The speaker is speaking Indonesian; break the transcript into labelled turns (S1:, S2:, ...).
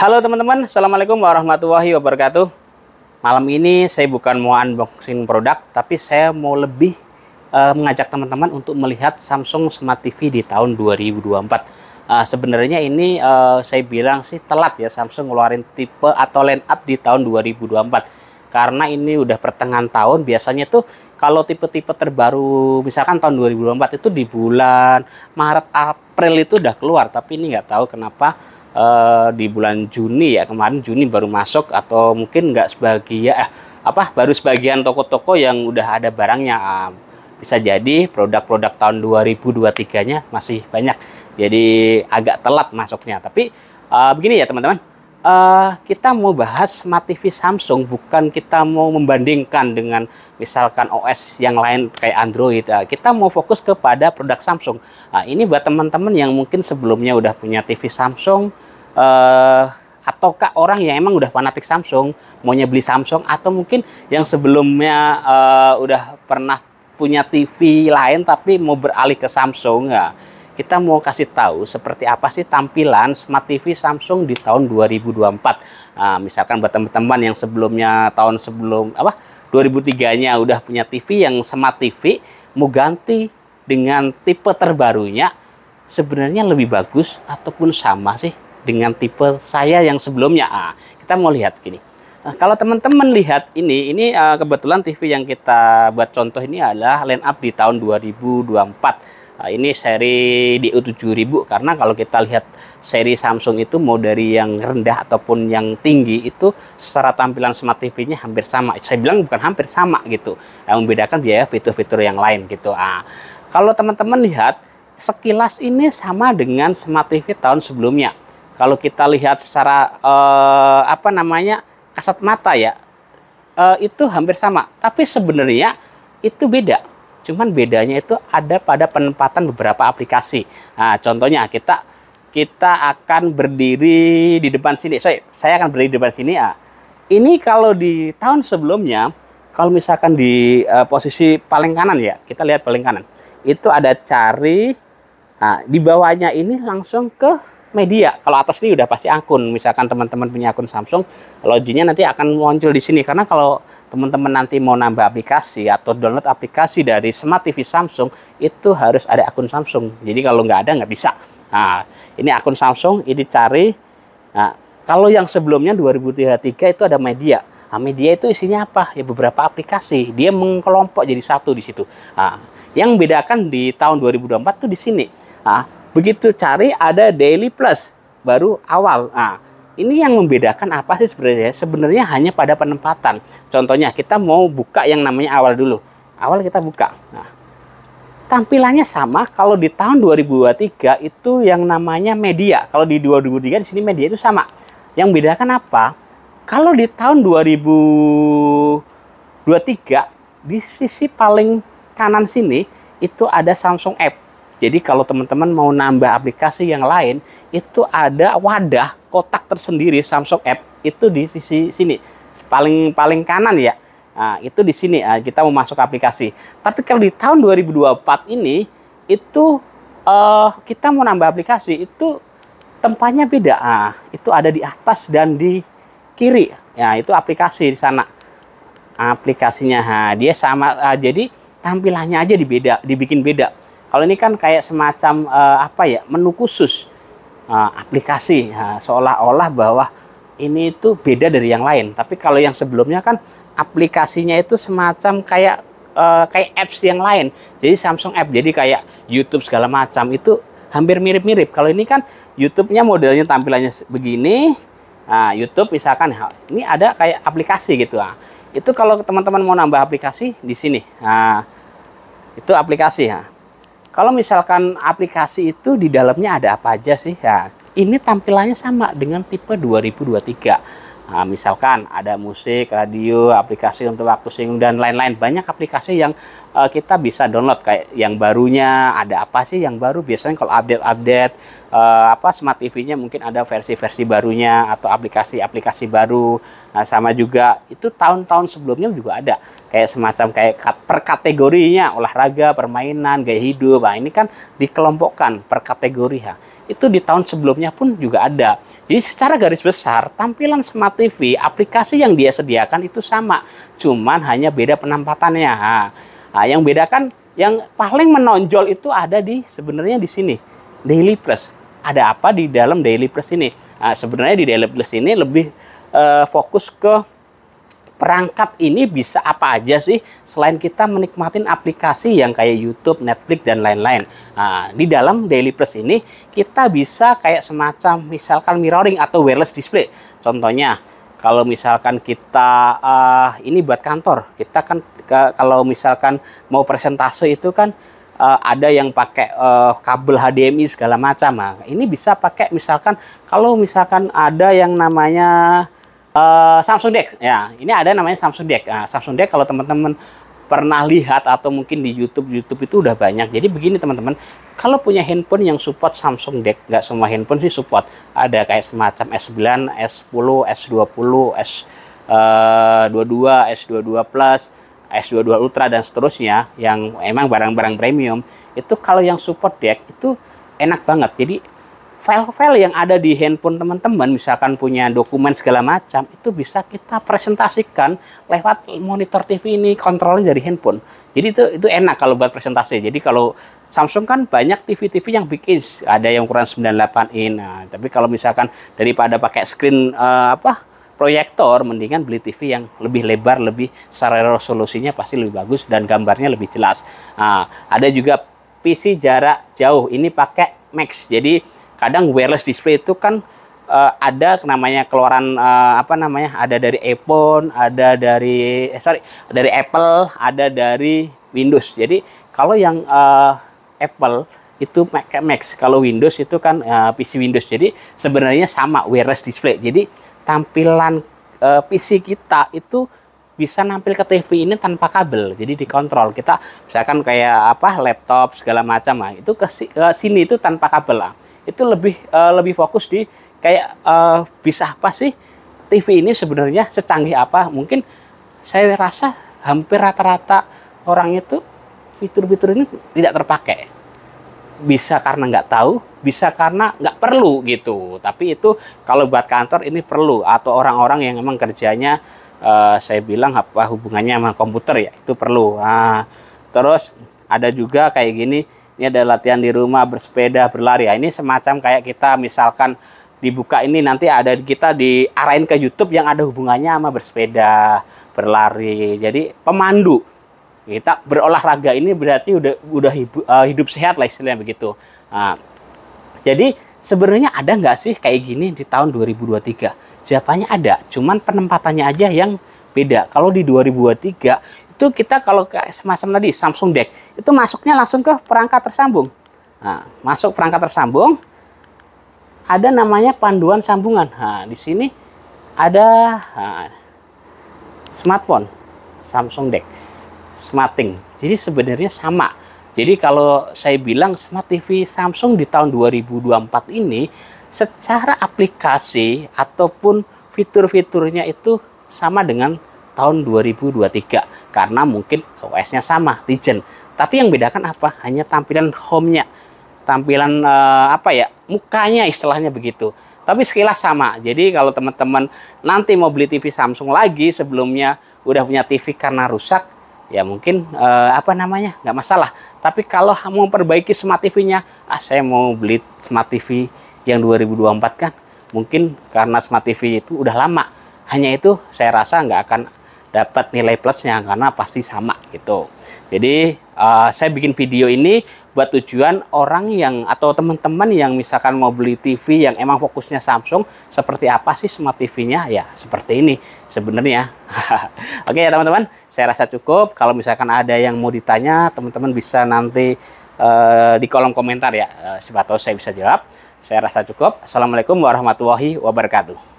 S1: Halo teman-teman, Assalamualaikum warahmatullahi wabarakatuh. Malam ini saya bukan mau unboxing produk, tapi saya mau lebih mengajak teman-teman untuk melihat Samsung Smart TV di tahun 2024. Sebenarnya ini saya bilang sih telat ya Samsung ngeluarin tipe atau line up di tahun 2024. Karena ini udah pertengahan tahun, biasanya tuh kalau tipe-tipe terbaru misalkan tahun 2024 itu di bulan Maret April itu udah keluar, tapi ini nggak tahu kenapa di bulan Juni ya, kemarin Juni baru masuk, atau mungkin nggak sebagian baru sebagian toko-toko yang udah ada barangnya. Bisa jadi produk-produk tahun 2023-nya masih banyak, jadi agak telat masuknya. Tapi begini ya teman-teman, kita mau bahas Smart TV Samsung, bukan kita mau membandingkan dengan misalkan OS yang lain kayak Android. Kita mau fokus kepada produk Samsung. Ini buat teman-teman yang mungkin sebelumnya udah punya TV Samsung, ataukah orang yang emang udah fanatik Samsung, maunya beli Samsung, atau mungkin yang sebelumnya udah pernah punya TV lain tapi mau beralih ke Samsung. Kita mau kasih tahu seperti apa sih tampilan Smart TV Samsung di tahun 2024. Misalkan buat teman-teman yang sebelumnya tahun sebelum 2003-nya udah punya TV yang Smart TV, mau ganti dengan tipe terbarunya, sebenarnya lebih bagus ataupun sama sih dengan tipe saya yang sebelumnya. Kita mau lihat gini. Kalau teman-teman lihat ini kebetulan TV yang kita buat contoh ini adalah line up di tahun 2024. Ini seri DU7000, karena kalau kita lihat seri Samsung itu mau dari yang rendah ataupun yang tinggi itu secara tampilan Smart TV-nya hampir sama. Saya bilang bukan hampir sama gitu. Yang membedakan biaya fitur-fitur yang lain gitu. Kalau teman-teman lihat sekilas ini sama dengan Smart TV tahun sebelumnya. Kalau kita lihat secara kasat mata ya, itu hampir sama. Tapi sebenarnya itu beda. Cuman bedanya itu ada pada penempatan beberapa aplikasi. Contohnya kita akan berdiri di depan sini. Saya akan berdiri di depan sini. Ini kalau di tahun sebelumnya, kalau misalkan di posisi paling kanan ya, kita lihat paling kanan. Itu ada cari. Di bawahnya ini langsung ke media. Kalau atas ini udah pasti akun. Misalkan teman-teman punya akun Samsung, loginnya nanti akan muncul di sini. Karena kalau teman-teman nanti mau nambah aplikasi atau download aplikasi dari Smart TV Samsung, itu harus ada akun Samsung. Jadi kalau nggak ada, nggak bisa. Ini akun Samsung, ini cari. Kalau yang sebelumnya 2023 itu ada media. Media itu isinya apa? Ya beberapa aplikasi. Dia mengkelompok jadi satu di situ. Yang membedakan di tahun 2024 tuh di sini. Begitu cari ada Daily Plus baru awal. Ini yang membedakan apa sih sebenarnya? Sebenarnya hanya pada penempatan. Contohnya kita mau buka yang namanya awal dulu. Awal kita buka. Tampilannya sama. Kalau di tahun 2023 itu yang namanya media. Kalau di 2023 di sini media itu sama. Yang membedakan apa? Kalau di tahun 2023 di sisi paling kanan sini itu ada Samsung App. Jadi kalau teman-teman mau nambah aplikasi yang lain, itu ada wadah kotak tersendiri Samsung App itu di sisi sini, paling kanan ya. Itu di sini kita mau masuk aplikasi. Tapi kalau di tahun 2024 ini itu kita mau nambah aplikasi itu tempatnya beda. Itu ada di atas dan di kiri. Ya, itu aplikasi di sana. Aplikasinya dia sama, jadi tampilannya aja dibikin beda. Kalau ini kan kayak semacam menu khusus aplikasi, seolah-olah bahwa ini itu beda dari yang lain. Tapi kalau yang sebelumnya kan aplikasinya itu semacam kayak apps yang lain. Jadi Samsung App, jadi kayak YouTube segala macam itu hampir mirip-mirip. Kalau ini kan YouTube-nya modelnya tampilannya begini. YouTube misalkan ini ada kayak aplikasi gitu. Itu kalau teman-teman mau nambah aplikasi di sini. Itu aplikasi ya. Kalau misalkan aplikasi itu di dalamnya ada apa aja sih? Ini tampilannya sama dengan tipe 2023. Misalkan ada musik, radio, aplikasi untuk waktu singgung, dan lain-lain. Banyak aplikasi yang kita bisa download. Kayak yang barunya, ada apa sih yang baru? Biasanya kalau update Smart TV-nya mungkin ada versi-versi barunya atau aplikasi-aplikasi baru. Sama juga itu tahun-tahun sebelumnya juga ada. Kayak semacam per kategorinya, olahraga, permainan, gaya hidup. Ini kan dikelompokkan per kategori. Itu di tahun sebelumnya pun juga ada. Jadi secara garis besar, tampilan Smart TV, aplikasi yang dia sediakan itu sama, cuman hanya beda penampatannya. Nah, yang bedakan, yang paling menonjol itu ada di sebenarnya di sini, Daily Plus. Ada apa di dalam Daily Plus ini? Nah, sebenarnya di Daily Plus ini lebih fokus ke perangkat ini bisa apa aja sih selain kita menikmatin aplikasi yang kayak YouTube, Netflix, dan lain-lain. Nah, di dalam Daily Plus ini kita bisa kayak semacam misalkan mirroring atau wireless display. Contohnya kalau misalkan kita ini buat kantor, kita kan kalau misalkan mau presentase itu kan ada yang pakai kabel HDMI segala macam. Nah, ini bisa pakai misalkan kalau misalkan ada yang namanya Samsung Deck. Ya, ini ada namanya Samsung Deck. Nah, Samsung Deck kalau teman-teman pernah lihat atau mungkin di YouTube itu udah banyak. Jadi begini teman-teman, kalau punya handphone yang support Samsung Deck, nggak semua handphone sih support. Ada kayak semacam S9, S10, S20, S22, S22 Plus, S22 Ultra dan seterusnya yang emang barang-barang premium. Itu kalau yang support Deck itu enak banget. Jadi file-file yang ada di handphone teman-teman, misalkan punya dokumen segala macam, itu bisa kita presentasikan lewat monitor TV ini, kontrolnya dari handphone. Jadi itu enak kalau buat presentasi. Jadi kalau Samsung kan banyak TV-TV yang big inch, ada yang ukuran 98 in. Nah, tapi kalau misalkan daripada pakai screen proyektor, mendingan beli TV yang lebih lebar, lebih secara resolusinya pasti lebih bagus dan gambarnya lebih jelas. Nah, ada juga PC jarak jauh, ini pakai Max. Jadi kadang wireless display itu kan ada namanya keluaran ada dari iPhone, ada dari dari Apple, ada dari Windows. Jadi kalau yang Apple itu pakai Max, kalau Windows itu kan PC Windows. Jadi sebenarnya sama wireless display. Jadi tampilan PC kita itu bisa nampil ke TV ini tanpa kabel, jadi dikontrol. Kita misalkan kayak laptop segala macam, nah, itu ke sini itu tanpa kabel lah. Itu lebih fokus di kayak bisa apa sih TV ini sebenarnya secanggih apa. Mungkin saya rasa hampir rata-rata orang itu fitur-fitur ini tidak terpakai. Bisa karena nggak tahu, bisa karena nggak perlu gitu. Tapi itu kalau buat kantor ini perlu, atau orang-orang yang memang kerjanya saya bilang apa hubungannya sama komputer ya, itu perlu. Nah, terus ada juga kayak gini. Ini ada latihan di rumah, bersepeda, berlari. Nah, ini semacam kayak kita misalkan dibuka ini, nanti ada kita diarahin ke YouTube yang ada hubungannya sama bersepeda, berlari. Jadi pemandu. Kita berolahraga ini berarti udah hidup sehat lah istilahnya begitu. Nah, jadi sebenarnya ada nggak sih kayak gini di tahun 2023? Jawabannya ada, cuman penempatannya aja yang beda. Kalau di 2023 itu kita kalau semacam tadi Samsung Deck itu masuknya langsung ke perangkat tersambung. Nah, masuk perangkat tersambung, ada namanya panduan sambungan. Nah, di sini ada smartphone Samsung Deck, SmartThings. Jadi sebenarnya sama. Jadi kalau saya bilang Smart TV Samsung di tahun 2024 ini secara aplikasi ataupun fitur-fiturnya itu sama dengan tahun 2023 karena mungkin OS-nya sama, Tizen. Tapi yang bedakan apa? Hanya tampilan home-nya, tampilan mukanya istilahnya begitu. Tapi sekilas sama. Jadi kalau teman-teman nanti mau beli TV Samsung lagi, sebelumnya udah punya TV karena rusak, ya mungkin nggak masalah. Tapi kalau mau perbaiki Smart TV-nya, saya mau beli Smart TV yang 2024 kan, mungkin karena Smart TV itu udah lama. Hanya itu saya rasa nggak akan dapat nilai plusnya karena pasti sama gitu. Jadi saya bikin video ini buat tujuan orang yang atau teman-teman yang misalkan mau beli TV yang emang fokusnya Samsung, seperti apa sih Smart TV-nya? Ya seperti ini sebenarnya. Oke ya teman-teman, saya rasa cukup. Kalau misalkan ada yang mau ditanya, teman-teman bisa nanti di kolom komentar ya. Siapa tahu saya bisa jawab. Saya rasa cukup. Assalamualaikum warahmatullahi wabarakatuh.